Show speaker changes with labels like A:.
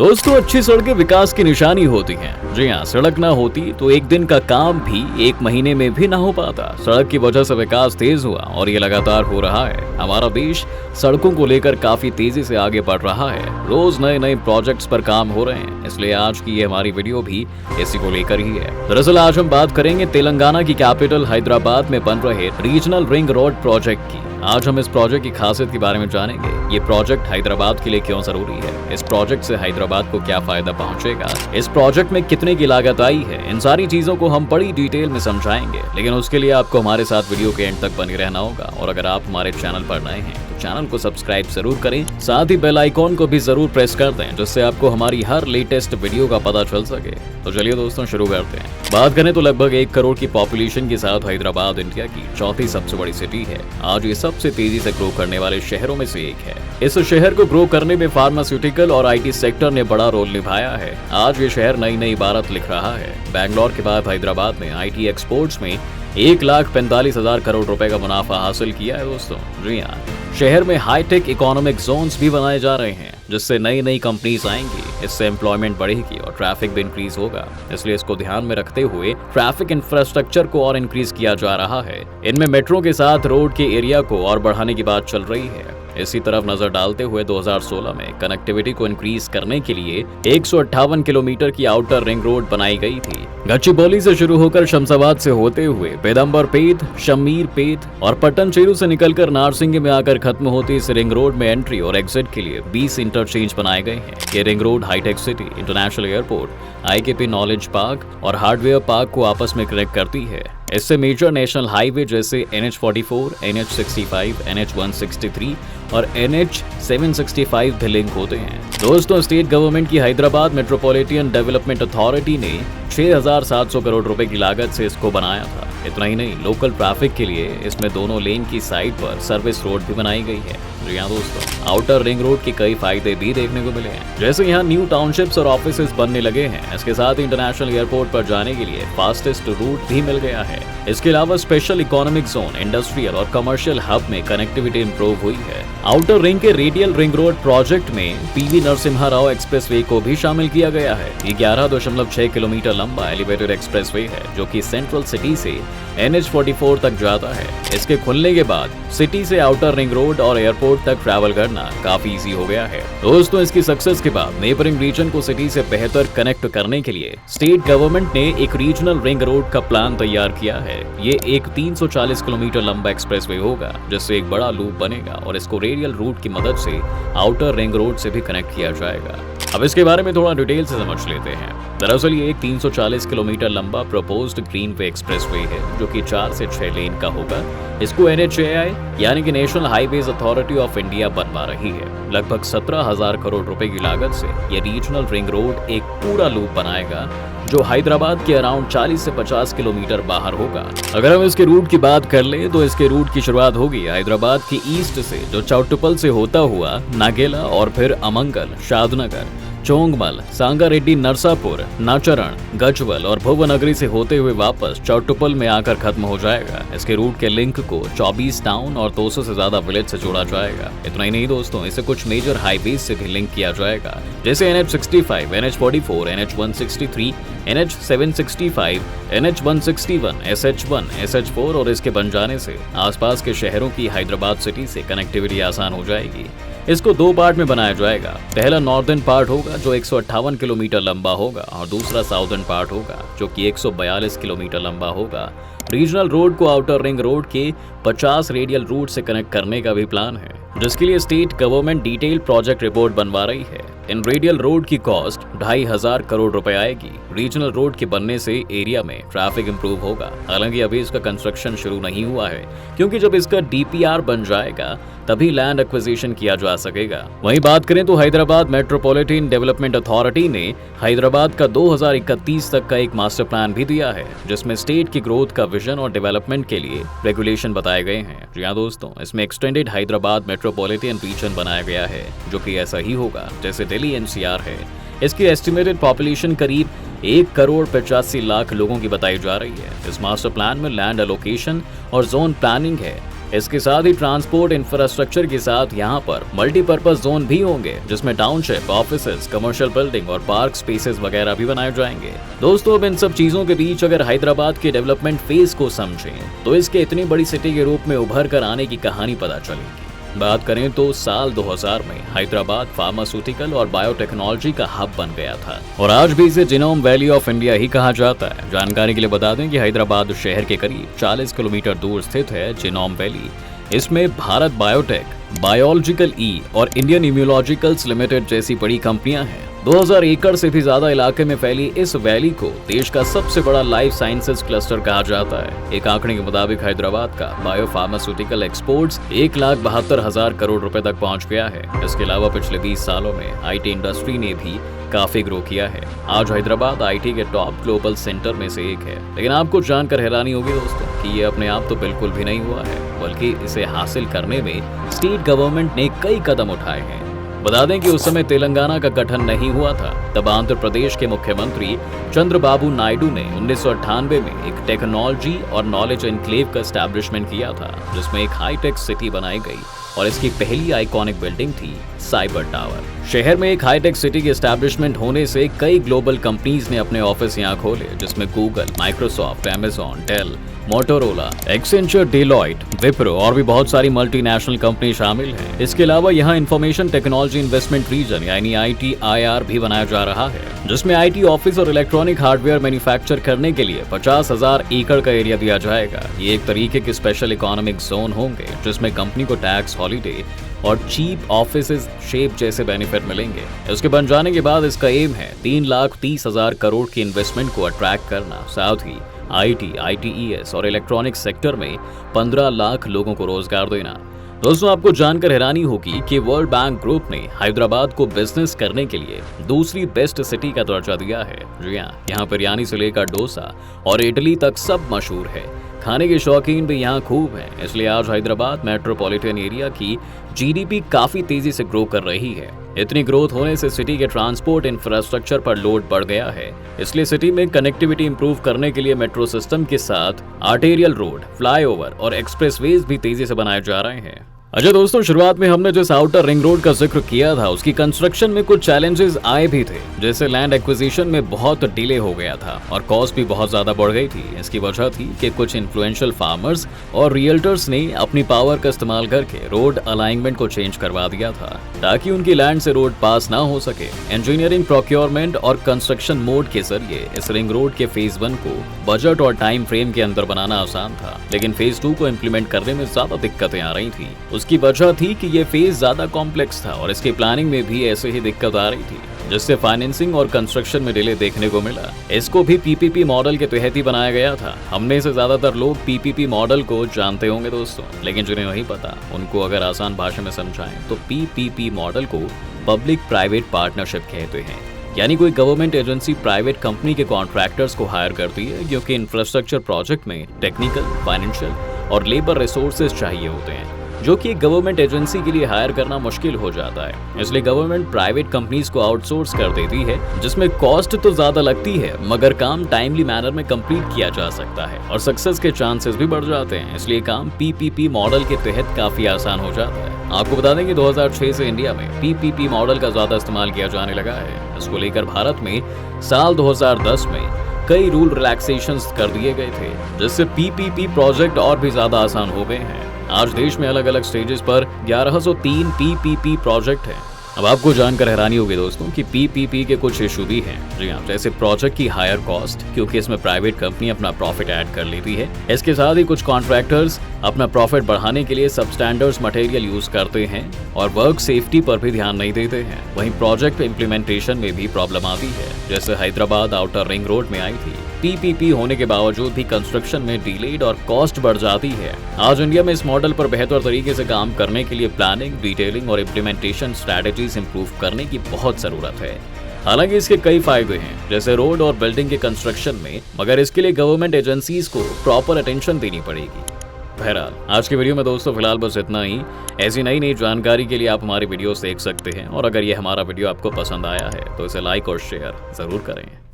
A: दोस्तों, अच्छी सड़कें विकास की निशानी होती हैं। जी हाँ, सड़क ना होती तो एक दिन का काम भी एक महीने में भी ना हो पाता। सड़क की वजह से विकास तेज हुआ और ये लगातार हो रहा है। हमारा देश सड़कों को लेकर काफी तेजी से आगे बढ़ रहा है। रोज नए नए प्रोजेक्ट्स पर काम हो रहे हैं, इसलिए आज की ये हमारी वीडियो भी इसी को लेकर ही है। दरअसल आज हम बात करेंगे तेलंगाना की कैपिटल हैदराबाद में बन रहे रीजनल रिंग रोड प्रोजेक्ट की। आज हम इस प्रोजेक्ट की खासियत के बारे में जानेंगे। ये प्रोजेक्ट हैदराबाद के लिए क्यों जरूरी है, इस प्रोजेक्ट से हैदराबाद को क्या फायदा पहुंचेगा, इस प्रोजेक्ट में कितने की लागत आई है, इन सारी चीजों को हम बड़ी डिटेल में समझाएंगे। लेकिन उसके लिए आपको हमारे साथ वीडियो के एंड तक बने रहना होगा। और अगर आप हमारे चैनल पर नए हैं तो चैनल को सब्सक्राइब जरूर करें, साथ ही बेल आइकॉन को भी जरूर प्रेस कर दें, जिससे आपको हमारी हर लेटेस्ट वीडियो का पता चल सके। तो चलिए दोस्तों, शुरू करते हैं। बात करें तो लगभग 1 करोड़ की पॉपुलेशन के साथ हैदराबाद इंडिया की चौथी सबसे बड़ी सिटी है। आज ये सबसे तेजी से ग्रो करने वाले शहरों में से एक है। इस शहर को ग्रो करने में फार्मास्यूटिकल और IT सेक्टर ने बड़ा रोल निभाया है। आज ये शहर नई नई इबारत लिख रहा है। बैंगलोर के बाद हैदराबाद ने IT एक्सपोर्ट्स में 1,45,000 करोड़ रुपए का मुनाफा हासिल किया है। दोस्तों, जी हाँ, शहर में हाईटेक इकोनॉमिक जोन्स भी बनाए जा रहे हैं, जिससे नई नई कंपनीज आएंगी। इससे एम्प्लॉयमेंट बढ़ेगी और ट्रैफिक भी इंक्रीज होगा। इसलिए इसको ध्यान में रखते हुए ट्रैफिक इंफ्रास्ट्रक्चर को और इंक्रीज किया जा रहा है। इनमें मेट्रो के साथ रोड के एरिया को और बढ़ाने की बात चल रही है। इसी तरफ नजर डालते हुए 2016 में कनेक्टिविटी को इंक्रीज करने के लिए 158 किलोमीटर की आउटर रिंग रोड बनाई गई थी। गच्चीबौली से शुरू होकर शमशाबाद से होते हुए पेदम्बरपेट, शम्मीरपेट और पट्टनचेरू से निकलकर नारसिंगे में आकर खत्म होती इस रिंग रोड में एंट्री और एग्जिट के लिए 20 इंटरचेंज बनाए गए हैं। ये ring road hitech city, international airport, IKP knowledge park और हार्डवेयर पार्क को आपस में कनेक्ट करती है। इससे मेजर नेशनल हाईवे जैसे NH44, NH65, NH163 और NH765 भी लिंक होते हैं। दोस्तों, स्टेट गवर्नमेंट की हैदराबाद मेट्रोपॉलिटन डेवलपमेंट अथॉरिटी ने 6,700 करोड़ रुपए की लागत से इसको बनाया था। इतना ही नहीं, लोकल ट्रैफिक के लिए इसमें दोनों लेन की साइड पर सर्विस रोड भी बनाई गई है। जी हाँ दोस्तों, आउटर रिंग रोड के कई फायदे भी देखने को मिले हैं, जैसे यहाँ न्यू टाउनशिप्स और ऑफिसेस बनने लगे हैं। इसके साथ ही इंटरनेशनल एयरपोर्ट पर जाने के लिए फास्टेस्ट रूट भी मिल गया है। इसके अलावा स्पेशल इकोनॉमिक जोन, इंडस्ट्रियल और कमर्शियल हब में कनेक्टिविटी इंप्रूव हुई है। आउटर रिंग के रेडियल रिंग रोड प्रोजेक्ट में PV नरसिम्हा राव एक्सप्रेसवे को भी शामिल किया गया है। ये 11.6 किलोमीटर लंबा एलिवेटेड एक्सप्रेसवे है, जो कि सेंट्रल सिटी से NH44 तक जाता है। इसके खुलने के बाद सिटी से आउटर रिंग रोड और एयरपोर्ट तक ट्रैवल करना काफी इजी हो गया है। दोस्तों, इसकी सक्सेस के बाद नेबरिंग रीजन को सिटी से बेहतर कनेक्ट करने के लिए स्टेट गवर्नमेंट ने एक रीजनल रिंग रोड का प्लान तैयार किया है। ये एक 340 किलोमीटर लंबा एक्सप्रेसवे होगा, जिससे एक बड़ा लूप बनेगा और इसको रेडियल रूट की मदद से आउटर रिंग रोड से भी कनेक्ट किया जाएगा। अब इसके बारे में थोड़ा डिटेल से समझ लेते हैं। दरअसल ये एक 340 किलोमीटर लंबा प्रपोज्ड ग्रीनवे एक्सप्रेसवे है, जो कि 4 से 6 लेन का होगा। इसको NHAI यानी कि national highways authority of India बनवा रही है। लगभग 17,000 करोड़ रुपए की लागत से ये रीजनल रिंग रोड एक पूरा लूप बनाएगा, जो हैदराबाद के अराउंड 40 से 50 किलोमीटर बाहर होगा। अगर हम इसके रूट की बात कर ले तो इसके रूट की शुरुआत होगी हैदराबाद के ईस्ट से, जो चौटुपल से होता हुआ नागेला और फिर अमंगल, शादनगर, चोंगमल, सांगारेड्डी, नरसापुर, नाचरण, गजवल और भुवनगरी से होते हुए वापस चौटुपल में आकर खत्म हो जाएगा। इसके रूट के लिंक को 24 टाउन और 200 से ज्यादा विलेज से जोड़ा जाएगा। इतना ही नहीं दोस्तों, इसे कुछ मेजर हाईवेज से भी लिंक किया जाएगा, जैसे NH65, NH44, NH163, NH765, NH161, SH1, SH4 और इसके बन जाने से आसपास के शहरों की हैदराबाद सिटी से कनेक्टिविटी आसान हो जाएगी। इसको 2 पार्ट में बनाया जाएगा। पहला नॉर्दर्न पार्ट होगा, जो 158 किलोमीटर लंबा होगा, और दूसरा साउदर्न पार्ट होगा, जो कि 142 किलोमीटर लंबा होगा। रीजनल रोड को आउटर रिंग रोड के 50 रेडियल रूट से कनेक्ट करने का भी प्लान है, जिसके लिए state government detail project report बनवा रही है। इन रेडियल रोड की कॉस्ट 2,500 करोड़ रुपए आएगी। रीजनल रोड के बनने से एरिया में ट्रैफिक इंप्रूव होगा। हालांकि अभी इसका कंस्ट्रक्शन शुरू नहीं हुआ है, क्योंकि जब इसका DPR बन जाएगा तभी लैंड एक्विजिशन किया जा सकेगा। वहीं बात करें तो हैदराबाद मेट्रोपॉलिटन डेवलपमेंट अथॉरिटी ने हैदराबाद का 2031 तक का एक मास्टर प्लान भी दिया है, जिसमें स्टेट की ग्रोथ का विजन और डेवलपमेंट के लिए रेगुलेशन बताए गए हैं। जी हाँ दोस्तों, इसमें एक्सटेंडेड हैदराबाद मेट्रोपॉलिटन रीजन बनाया गया है, जो कि ऐसा ही होगा जैसे दिल्ली NCR है। इसकी एस्टिमेटेड पॉपुलेशन करीब 1,85,00,000 लोगों की बताई जा रही है। इस मास्टर प्लान में लैंड एलोकेशन और जोन प्लानिंग है, इसके साथ ही ट्रांसपोर्ट इंफ्रास्ट्रक्चर के साथ यहाँ पर मल्टीपर्पज जोन भी होंगे, जिसमें टाउनशिप, ऑफिसेज, कमर्शियल बिल्डिंग और पार्क स्पेसेस वगैरह भी बनाए जाएंगे। दोस्तों, अब इन सब चीजों के बीच अगर हैदराबाद के डेवलपमेंट फेज को समझें तो इसके इतनी बड़ी सिटी के रूप में उभर कर आने की कहानी पता चलेगी। बात करें तो साल 2000 में हैदराबाद फार्मास्यूटिकल और बायोटेक्नोलॉजी का हब बन गया था और आज भी इसे जिनोम वैली ऑफ इंडिया ही कहा जाता है। जानकारी के लिए बता दें कि हैदराबाद शहर के करीब 40 किलोमीटर दूर स्थित है जिनोम वैली। इसमें भारत बायोटेक, बायोलॉजिकल ई और इंडियन इम्यूनोलॉजिकल्स लिमिटेड जैसी बड़ी कंपनियां हैं। 2000 एकड़ से भी ज्यादा इलाके में फैली इस वैली को देश का सबसे बड़ा लाइफ साइंसेज क्लस्टर कहा जाता है। एक आंकड़े के मुताबिक हैदराबाद का बायो फार्मास्यूटिकल एक्सपोर्ट्स 1,72,000 करोड़ रुपए तक पहुंच गया है। इसके अलावा पिछले 20 सालों में आईटी इंडस्ट्री ने भी काफी ग्रो किया है। आज हैदराबाद आईटी के टॉप ग्लोबल सेंटर में से एक है। लेकिन आपको जानकर हैरानी होगी दोस्तों कि ये अपने आप तो बिल्कुल भी नहीं हुआ है, बल्कि इसे हासिल करने में स्टेट गवर्नमेंट ने कई कदम उठाए हैं। बता दें कि उस समय तेलंगाना का गठन नहीं हुआ था। तब आंध्र प्रदेश के मुख्यमंत्री चंद्रबाबू नायडू ने 1998 में एक टेक्नोलॉजी और नॉलेज एनक्लेव का एस्टैब्लिशमेंट किया था, जिसमें एक हाईटेक सिटी बनाई गई और इसकी पहली आइकॉनिक बिल्डिंग थी साइबर टावर। शहर में एक हाईटेक सिटी के एस्टैब्लिशमेंट होने से कई ग्लोबल कंपनीज ने अपने ऑफिस यहाँ खोले, जिसमें Google, Microsoft, Amazon, Dell, Motorola, Accenture, Deloitte, Wipro और भी बहुत सारी मल्टीनेशनल कंपनी शामिल हैं। इसके अलावा यहाँ इंफॉर्मेशन टेक्नोलॉजी इन्वेस्टमेंट रीजन यानी ITIR भी बनाया जा रहा है, जिसमें IT ऑफिस और इलेक्ट्रॉनिक हार्डवेयर मैन्युफैक्चर करने के लिए 50,000 एकड़ का एरिया दिया जाएगा। ये एक तरीके के स्पेशल इकोनॉमिक जोन होंगे, जिसमें कंपनी को टैक्स हॉलीडे और चीप ऑफिसेज शेप जैसे बेनिफिट मिलेंगे। इसके बन जाने के बाद इसका एम है 3,30,000 करोड़ की इन्वेस्टमेंट को अट्रैक्ट करना, साथ ही IT, ITES और इलेक्ट्रॉनिक सेक्टर में 15 लाख लोगों को रोजगार देना। दोस्तों, आपको जानकर हैरानी होगी कि वर्ल्ड बैंक ग्रुप ने हैदराबाद को बिजनेस करने के लिए दूसरी बेस्ट सिटी का दर्जा दिया है। जी हाँ, यहाँ बिरयानी से लेकर डोसा और इडली तक सब मशहूर है। खाने के शौकीन भी यहाँ खूब हैं, इसलिए आज हैदराबाद मेट्रोपॉलिटन एरिया की GDP काफी तेजी से ग्रो कर रही है। इतनी ग्रोथ होने से सिटी के ट्रांसपोर्ट इंफ्रास्ट्रक्चर पर लोड बढ़ गया है, इसलिए सिटी में कनेक्टिविटी इंप्रूव करने के लिए मेट्रो सिस्टम के साथ आर्टेरियल रोड, फ्लाईओवर और एक्सप्रेसवेज भी तेजी से बनाए जा रहे हैं। अच्छा दोस्तों, शुरुआत में हमने जिस आउटर रिंग रोड का जिक्र किया था, उसकी कंस्ट्रक्शन में कुछ चैलेंजेस आए भी थे, जैसे लैंड एक्विजिशन में बहुत डिले हो गया था और कॉस्ट भी बहुत ज्यादा बढ़ गई थी। इसकी वजह थी कि कुछ इन्फ्लुएंशियल फार्मर्स और रियल्टर्स ने अपनी पावर का इस्तेमाल करके रोड अलाइनमेंट को चेंज करवा दिया था, ताकि उनकी लैंड से रोड पास ना हो सके। इंजीनियरिंग, प्रोक्योरमेंट और कंस्ट्रक्शन मोड के जरिए इस रिंग रोड के फेज 1 को बजट और टाइम फ्रेम के अंदर बनाना आसान था, लेकिन फेज 2 को इम्प्लीमेंट करने में ज्यादा दिक्कतें आ रही थी। उसकी वजह थी कि ये फेज ज्यादा कॉम्प्लेक्स था और इसकी प्लानिंग में भी ऐसे ही दिक्कत आ रही थी, जिससे फाइनेंसिंग और कंस्ट्रक्शन में डिले देखने को मिला। इसको भी PPP मॉडल के तहत ही बनाया गया था। हमने से ज्यादातर लोग PPP मॉडल को जानते होंगे दोस्तों, लेकिन जिन्हें नहीं पता उनको अगर आसान भाषा में समझाएं तो PPP मॉडल को पब्लिक प्राइवेट पार्टनरशिप कहते हैं, यानी कोई गवर्नमेंट एजेंसी प्राइवेट कंपनी के कॉन्ट्रैक्टर्स को हायर करती है, क्योंकि इंफ्रास्ट्रक्चर प्रोजेक्ट में टेक्निकल, फाइनेंशियल और लेबर रिसोर्सेज चाहिए होते हैं, जो कि गवर्नमेंट एजेंसी के लिए हायर करना मुश्किल हो जाता है। इसलिए गवर्नमेंट प्राइवेट कंपनीज को आउटसोर्स कर देती है, जिसमें कॉस्ट तो ज्यादा लगती है, मगर काम टाइमली मैनर में कंप्लीट किया जा सकता है और सक्सेस के चांसेस भी बढ़ जाते हैं। इसलिए काम PPP मॉडल के तहत काफी आसान हो जाता है। आपको बता दें कि 2006 से इंडिया में PPP मॉडल का ज्यादा इस्तेमाल किया जाने लगा है। इसको लेकर भारत में साल 2010 में कई रूल रिलैक्सेशंस कर दिए गए थे, जिससे PPP प्रोजेक्ट और भी ज्यादा आसान हो गए हैं। आज देश में अलग अलग स्टेजेस पर 1103 PPP प्रोजेक्ट हैं। अब आपको जानकर हैरानी होगी दोस्तों कि PPP के कुछ इशू भी हैं। जी हाँ, जैसे प्रोजेक्ट की हायर कॉस्ट, क्योंकि इसमें प्राइवेट कंपनी अपना प्रॉफिट ऐड कर लेती है। इसके साथ ही कुछ कॉन्ट्रैक्टर्स अपना प्रॉफिट बढ़ाने के लिए सबस्टैंडर्ड्स मटेरियल यूज करते हैं और वर्क सेफ्टी पर भी ध्यान नहीं देते हैं। वहीं प्रोजेक्ट इम्प्लीमेंटेशन में भी प्रॉब्लम आती है, जैसे हैदराबाद आउटर रिंग रोड में आई थी। PPP होने के बावजूद भी कंस्ट्रक्शन में डिलेड और कॉस्ट बढ़ जाती है। आज इंडिया में इस मॉडल पर बेहतर तरीके से काम करने के लिए प्लानिंग, डिटेलिंग और इम्प्लीमेंटेशन स्ट्रैटेजीज इंप्रूव करने की बहुत जरूरत है। हालांकि इसके कई फायदे हैं, जैसे रोड और बिल्डिंग के कंस्ट्रक्शन में, मगर इसके लिए गवर्नमेंट एजेंसीज को प्रॉपर अटेंशन देनी पड़ेगी। बहरहाल, आज की वीडियो में दोस्तों फिलहाल बस इतना ही। ऐसी नई नई जानकारी के लिए आप हमारी वीडियोस देख सकते हैं, और अगर ये हमारा वीडियो आपको पसंद आया है तो इसे लाइक और शेयर जरूर करें।